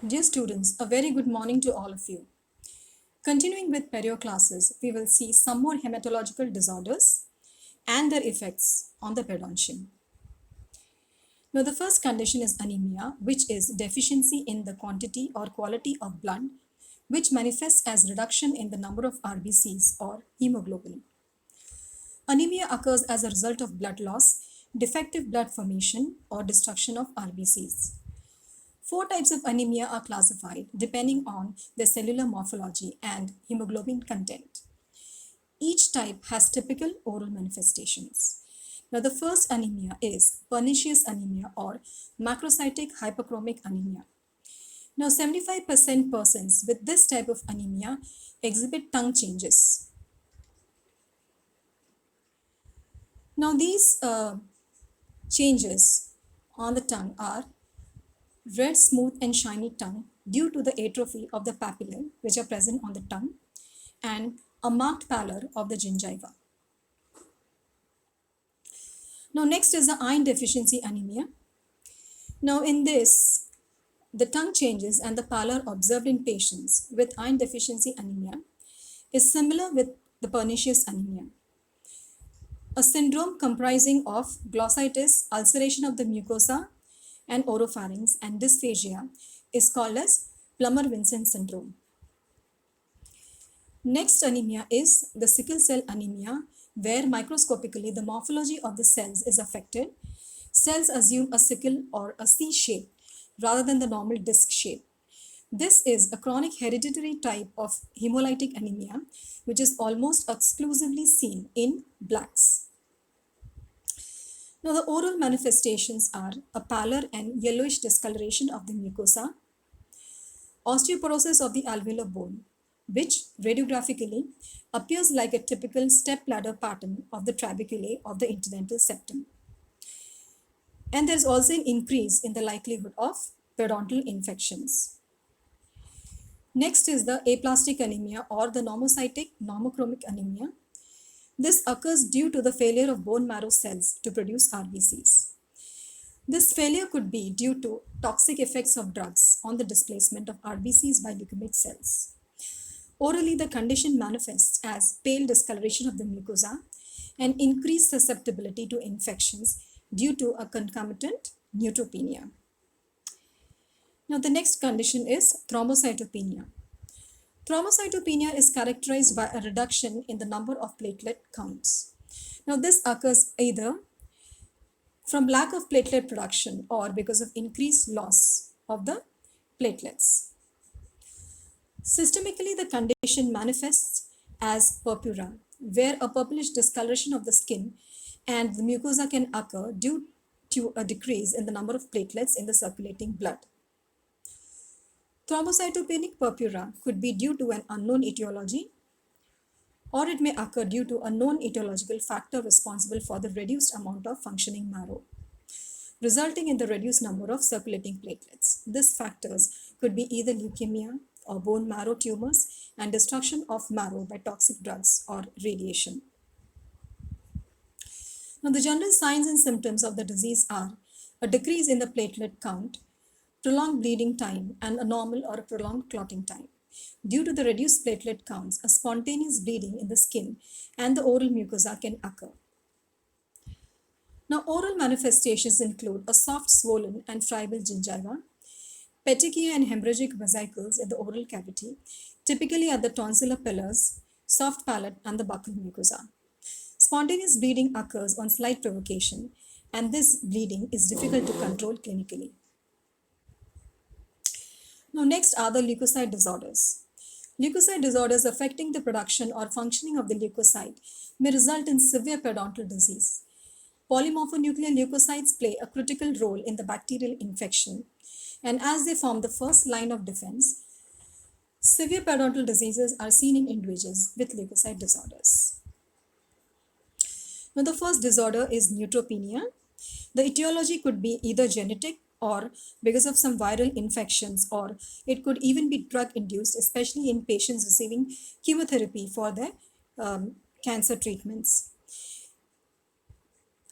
Dear students, a very good morning to all of you. Continuing with perio classes, we will see some more hematological disorders and their effects on the periodontium. Now, the first condition is anemia, which is deficiency in the quantity or quality of blood, which manifests as reduction in the number of RBCs or hemoglobin. Anemia occurs as a result of blood loss, defective blood formation, or destruction of RBCs. Four types of anemia are classified depending on their cellular morphology and hemoglobin content. Each type has typical oral manifestations. Now, the first anemia is pernicious anemia or macrocytic hyperchromic anemia. Now, 75% persons with this type of anemia exhibit tongue changes. Now, these changes on the tongue are red, smooth, and shiny tongue due to the atrophy of the papillae which are present on the tongue, and a marked pallor of the gingiva. Now, next is the iron deficiency anemia. Now, in this, the tongue changes and the pallor observed in patients with iron deficiency anemia is similar with the pernicious anemia. A syndrome comprising of glossitis, ulceration of the mucosa and oropharynx, and dysphagia is called as Plummer-Vinson syndrome. Next anemia is the sickle cell anemia, where microscopically the morphology of the cells is affected. Cells assume a sickle or a C shape rather than the normal disc shape. This is a chronic hereditary type of hemolytic anemia, which is almost exclusively seen in blacks. Now, the oral manifestations are a pallor and yellowish discoloration of the mucosa, osteoporosis of the alveolar bone, which radiographically appears like a typical step-ladder pattern of the trabeculae of the interdental septum. And there is also an increase in the likelihood of periodontal infections. Next is the aplastic anemia or the normocytic normochromic anemia. This occurs due to the failure of bone marrow cells to produce RBCs. This failure could be due to toxic effects of drugs on the displacement of RBCs by leukemic cells. Orally, the condition manifests as pale discoloration of the mucosa and increased susceptibility to infections due to a concomitant neutropenia. Now, the next condition is thrombocytopenia. Thrombocytopenia is characterized by a reduction in the number of platelet counts. Now, this occurs either from lack of platelet production or because of increased loss of the platelets. Systemically, the condition manifests as purpura, where a purplish discoloration of the skin and the mucosa can occur due to a decrease in the number of platelets in the circulating blood. Thrombocytopenic purpura could be due to an unknown etiology, or it may occur due to a known etiological factor responsible for the reduced amount of functioning marrow, resulting in the reduced number of circulating platelets. These factors could be either leukemia or bone marrow tumors and destruction of marrow by toxic drugs or radiation. Now, the general signs and symptoms of the disease are a decrease in the platelet count, prolonged bleeding time, and a normal or a prolonged clotting time. Due to the reduced platelet counts, a spontaneous bleeding in the skin and the oral mucosa can occur. Now, oral manifestations include a soft, swollen, and friable gingiva, petechia and hemorrhagic vesicles in the oral cavity, typically at the tonsillar pillars, soft palate, and the buccal mucosa. Spontaneous bleeding occurs on slight provocation, and this bleeding is difficult to control clinically. Now, next are the leukocyte disorders. Leukocyte disorders affecting the production or functioning of the leukocyte may result in severe periodontal disease. Polymorphonuclear leukocytes play a critical role in the bacterial infection, and as they form the first line of defense, severe periodontal diseases are seen in individuals with leukocyte disorders. Now, the first disorder is neutropenia. The etiology could be either genetic or because of some viral infections, or it could even be drug induced, especially in patients receiving chemotherapy for their cancer treatments.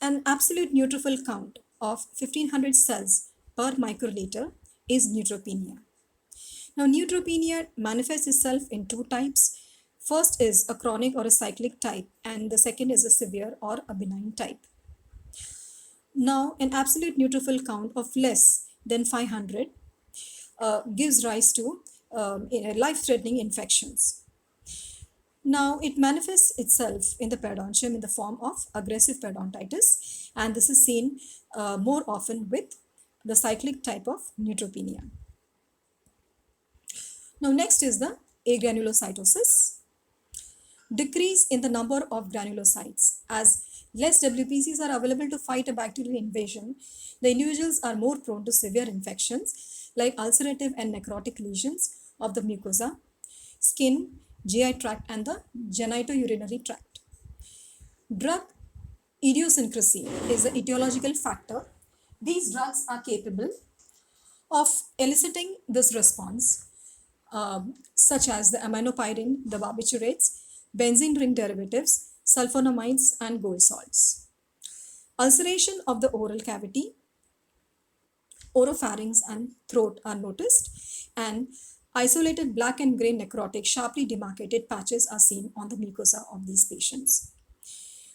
An absolute neutrophil count of 1500 cells per microliter is neutropenia. Now, neutropenia manifests itself in two types. First is a chronic or a cyclic type, and the second is a severe or a benign type. Now, an absolute neutrophil count of less than 500 gives rise to life-threatening infections. Now, it manifests itself in the periodontium in the form of aggressive periodontitis, and this is seen more often with the cyclic type of neutropenia. Now, next is the agranulocytosis. Decrease in the number of granulocytes. As less WBCs are available to fight a bacterial invasion, the individuals are more prone to severe infections like ulcerative and necrotic lesions of the mucosa, skin, GI tract, and the genitourinary tract. Drug idiosyncrasy is the etiological factor. These drugs are capable of eliciting this response, such as the aminopyrin, the barbiturates, benzene ring derivatives, sulfonamides, and gold salts. Ulceration of the oral cavity, oropharynx, and throat are noticed, and isolated black and gray necrotic, sharply demarcated patches are seen on the mucosa of these patients.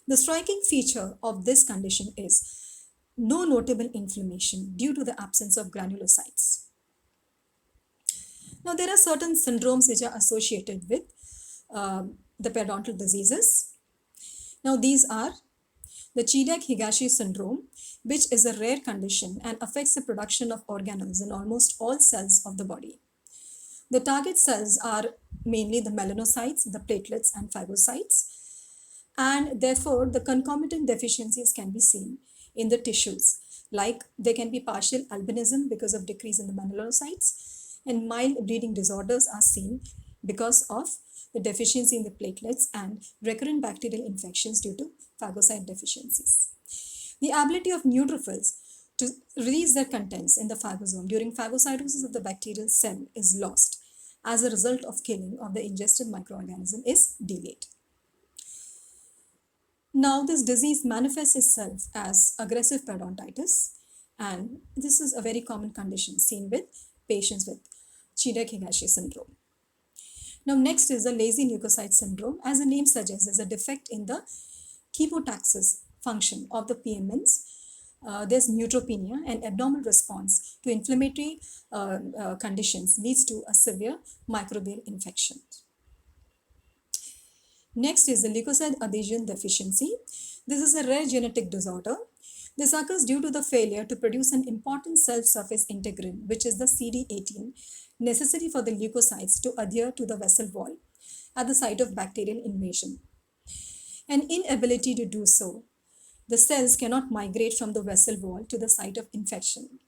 The striking feature of this condition is no notable inflammation due to the absence of granulocytes. Now, there are certain syndromes which are associated with the periodontal diseases. Now, these are the Chidiac-Higashi syndrome, which is a rare condition and affects the production of organelles in almost all cells of the body. The target cells are mainly the melanocytes, the platelets, and phagocytes, and therefore the concomitant deficiencies can be seen in the tissues, like there can be partial albinism because of decrease in the melanocytes, and mild bleeding disorders are seen because of the deficiency in the platelets and recurrent bacterial infections due to phagocyte deficiencies. The ability of neutrophils to release their contents in the phagosome during phagocytosis of the bacterial cell is lost as a result of killing of the ingested microorganism is delayed. Now, this disease manifests itself as aggressive periodontitis, and this is a very common condition seen with patients with Chidiac-Higashi syndrome. Now, next is the lazy leukocyte syndrome. As the name suggests, is a defect in the chemotaxis function of the PMNs. There's neutropenia, and abnormal response to inflammatory conditions leads to a severe microbial infection. Next is the leukocyte adhesion deficiency. This is a rare genetic disorder. This occurs due to the failure to produce an important cell surface integrin, which is the CD18, necessary for the leukocytes to adhere to the vessel wall at the site of bacterial invasion. An inability to do so, the cells cannot migrate from the vessel wall to the site of infection.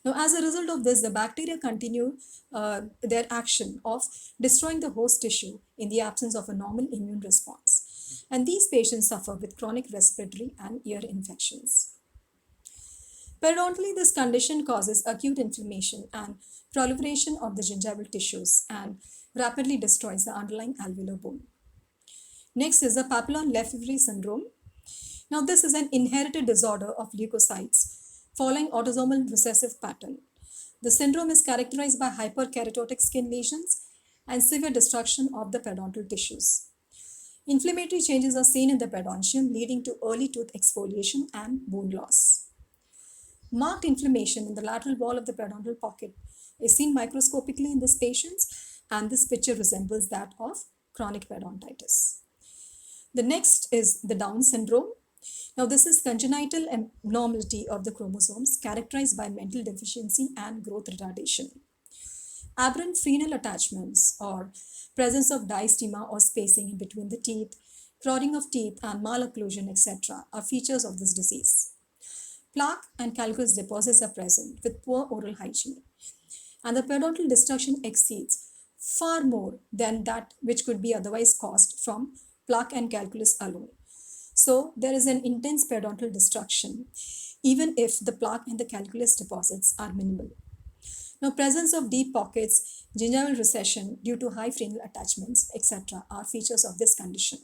Now, as a result of this, the bacteria continue their action of destroying the host tissue in the absence of a normal immune response. And these patients suffer with chronic respiratory and ear infections. Periodontally, this condition causes acute inflammation and proliferation of the gingival tissues and rapidly destroys the underlying alveolar bone. Next is the Papillon-Lefevre syndrome. Now, this is an inherited disorder of leukocytes following autosomal recessive pattern. The syndrome is characterized by hyperkeratotic skin lesions and severe destruction of the periodontal tissues. Inflammatory changes are seen in the periodontium, leading to early tooth exfoliation and bone loss. Marked inflammation in the lateral wall of the periodontal pocket is seen microscopically in these patients, and this picture resembles that of chronic periodontitis. The next is the Down syndrome. Now, this is congenital abnormality of the chromosomes characterized by mental deficiency and growth retardation. Aberrant frenal attachments or presence of diastema or spacing in between the teeth, crowding of teeth, and malocclusion, etc. are features of this disease. Plaque and calculus deposits are present with poor oral hygiene, and the periodontal destruction exceeds far more than that which could be otherwise caused from plaque and calculus alone. So there is an intense periodontal destruction, even if the plaque and the calculus deposits are minimal. Now, presence of deep pockets, gingival recession due to high frenal attachments, etc. are features of this condition.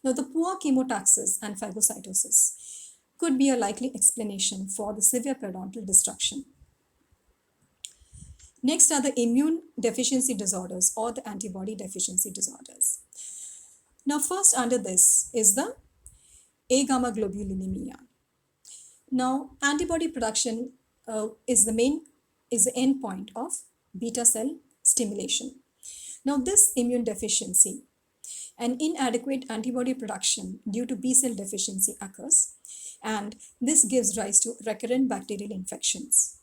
Now, the poor chemotaxis and phagocytosis could be a likely explanation for the severe periodontal destruction. Next are the immune deficiency disorders or the antibody deficiency disorders. Now, first under this is the A-gamma globulinemia. Now, antibody production is the end point of beta cell stimulation. Now, this immune deficiency, an inadequate antibody production due to B cell deficiency occurs, and this gives rise to recurrent bacterial infections.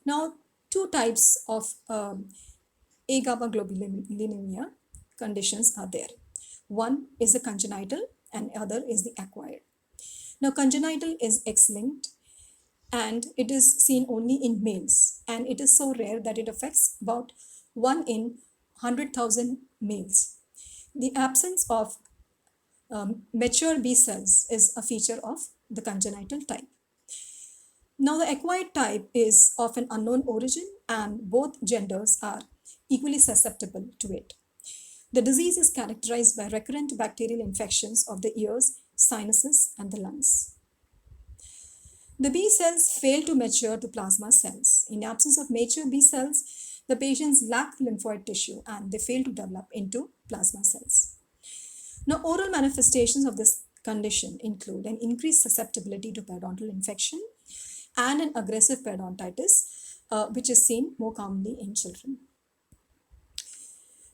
Now, two types of A-gamma globulinemia conditions are there. One is the congenital and other is the acquired. Now, congenital is X-linked and it is seen only in males, and it is so rare that it affects about 1 in 100,000 males. The absence of mature B cells is a feature of the congenital type. Now, the acquired type is of an unknown origin and both genders are equally susceptible to it. The disease is characterized by recurrent bacterial infections of the ears, sinuses, and the lungs. The B cells fail to mature to plasma cells. In absence of mature B cells, the patients lack lymphoid tissue and they fail to develop into plasma cells. Now, oral manifestations of this condition include an increased susceptibility to periodontal infection and an aggressive periodontitis, which is seen more commonly in children.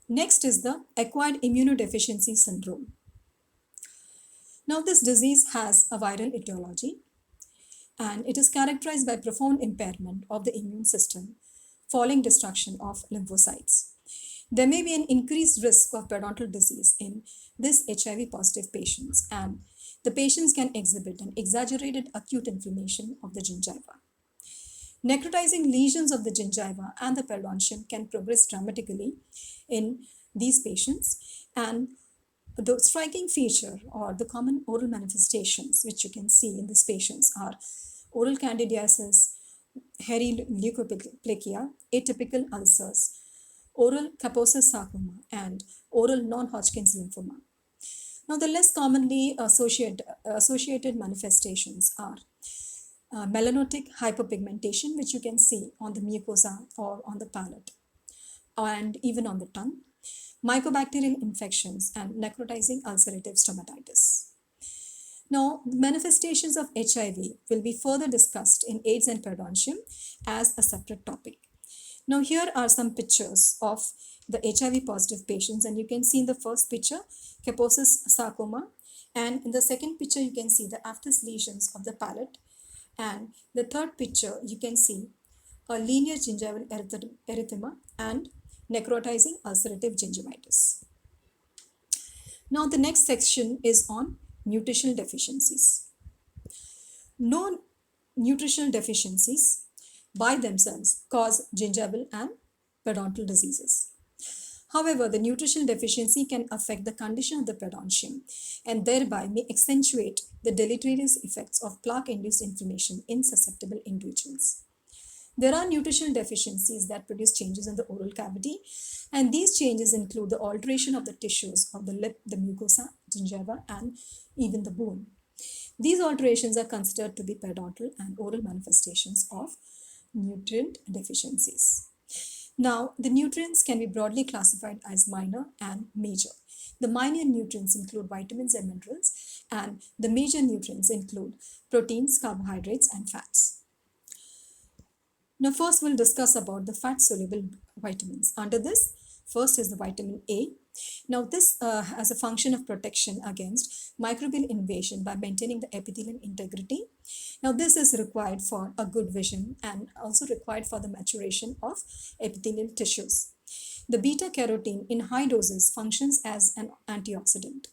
Next is the acquired immunodeficiency syndrome. Now, this disease has a viral etiology and it is characterized by profound impairment of the immune system following destruction of lymphocytes. There may be an increased risk of periodontal disease in this HIV positive patients, and the patients can exhibit an exaggerated acute inflammation of the gingiva. Necrotizing lesions of the gingiva and the periodontium can progress dramatically in these patients, and the striking feature or the common oral manifestations which you can see in these patients are oral candidiasis, hairy leukoplakia, atypical ulcers, oral Kaposi sarcoma, and oral non-Hodgkin's lymphoma. Now, the less commonly associated manifestations are melanotic hyperpigmentation, which you can see on the mucosa or on the palate, and even on the tongue, mycobacterial infections, and necrotizing ulcerative stomatitis. Now, manifestations of HIV will be further discussed in AIDS and periodontium as a separate topic. Now, here are some pictures of the HIV positive patients, and you can see in the first picture Kaposi sarcoma, and in the second picture you can see the aphthous lesions of the palate, and the third picture you can see a linear gingival erythema and necrotizing ulcerative gingivitis. Now, the next section is on nutritional deficiencies. No nutritional deficiencies by themselves cause gingival and periodontal diseases. However, the nutritional deficiency can affect the condition of the periodontium and thereby may accentuate the deleterious effects of plaque-induced inflammation in susceptible individuals. There are nutritional deficiencies that produce changes in the oral cavity, and these changes include the alteration of the tissues of the lip, the mucosa, gingiva, and even the bone. These alterations are considered to be periodontal and oral manifestations of nutrient deficiencies. Now, the nutrients can be broadly classified as minor and major. The minor nutrients include vitamins and minerals, and the major nutrients include proteins, carbohydrates, and fats. Now, first we'll discuss about the fat-soluble vitamins. Under this, first is the vitamin A. Now, this has a function of protection against microbial invasion by maintaining the epithelial integrity. Now, this is required for a good vision and also required for the maturation of epithelial tissues. The beta-carotene in high doses functions as an antioxidant.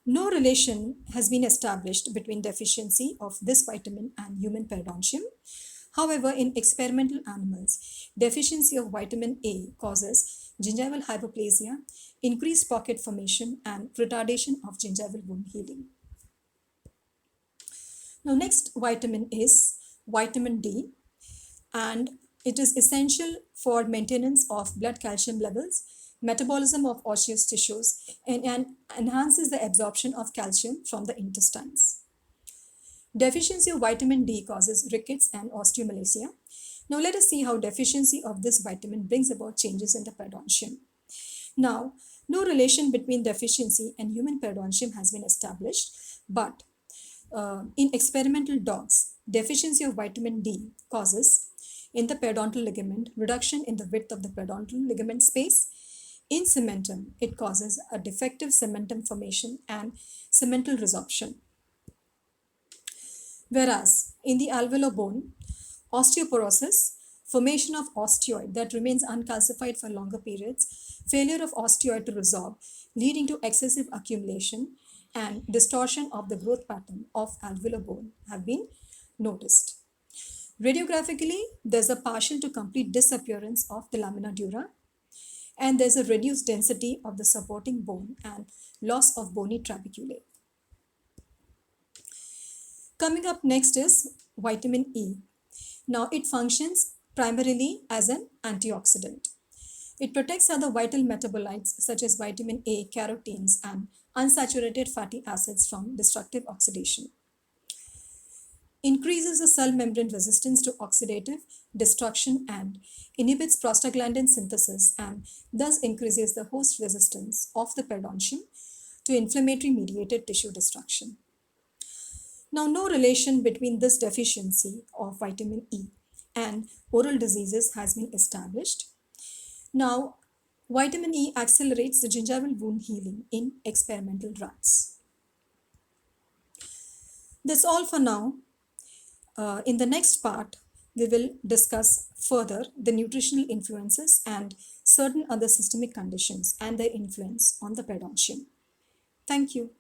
No relation has been established between deficiency of this vitamin and human periodontium. However, in experimental animals, deficiency of vitamin A causes gingival hyperplasia, increased pocket formation, and retardation of gingival wound healing. Now, next vitamin is vitamin D, and it is essential for maintenance of blood calcium levels, metabolism of osseous tissues, and enhances the absorption of calcium from the intestines. Deficiency of vitamin D causes rickets and osteomalacia. Now let us see how deficiency of this vitamin brings about changes in the periodontium. Now, no relation between deficiency and human periodontium has been established, but in experimental dogs, deficiency of vitamin D causes in the periodontal ligament reduction in the width of the periodontal ligament space. In cementum, it causes a defective cementum formation and cemental resorption. Whereas in the alveolar bone, osteoporosis, formation of osteoid that remains uncalcified for longer periods, failure of osteoid to resorb, leading to excessive accumulation and distortion of the growth pattern of alveolar bone have been noticed. Radiographically, there's a partial to complete disappearance of the lamina dura, and there's a reduced density of the supporting bone and loss of bony trabeculae. Coming up next is vitamin E. Now, it functions primarily as an antioxidant. It protects other vital metabolites such as vitamin A, carotenes, and unsaturated fatty acids from destructive oxidation. Increases the cell membrane resistance to oxidative destruction and inhibits prostaglandin synthesis and thus increases the host resistance of the periodontium to inflammatory mediated tissue destruction. Now, no relation between this deficiency of vitamin E and oral diseases has been established. Now, vitamin E accelerates the gingival wound healing in experimental rats. That's all for now. In the next part, we will discuss further the nutritional influences and certain other systemic conditions and their influence on the periodontium. Thank you.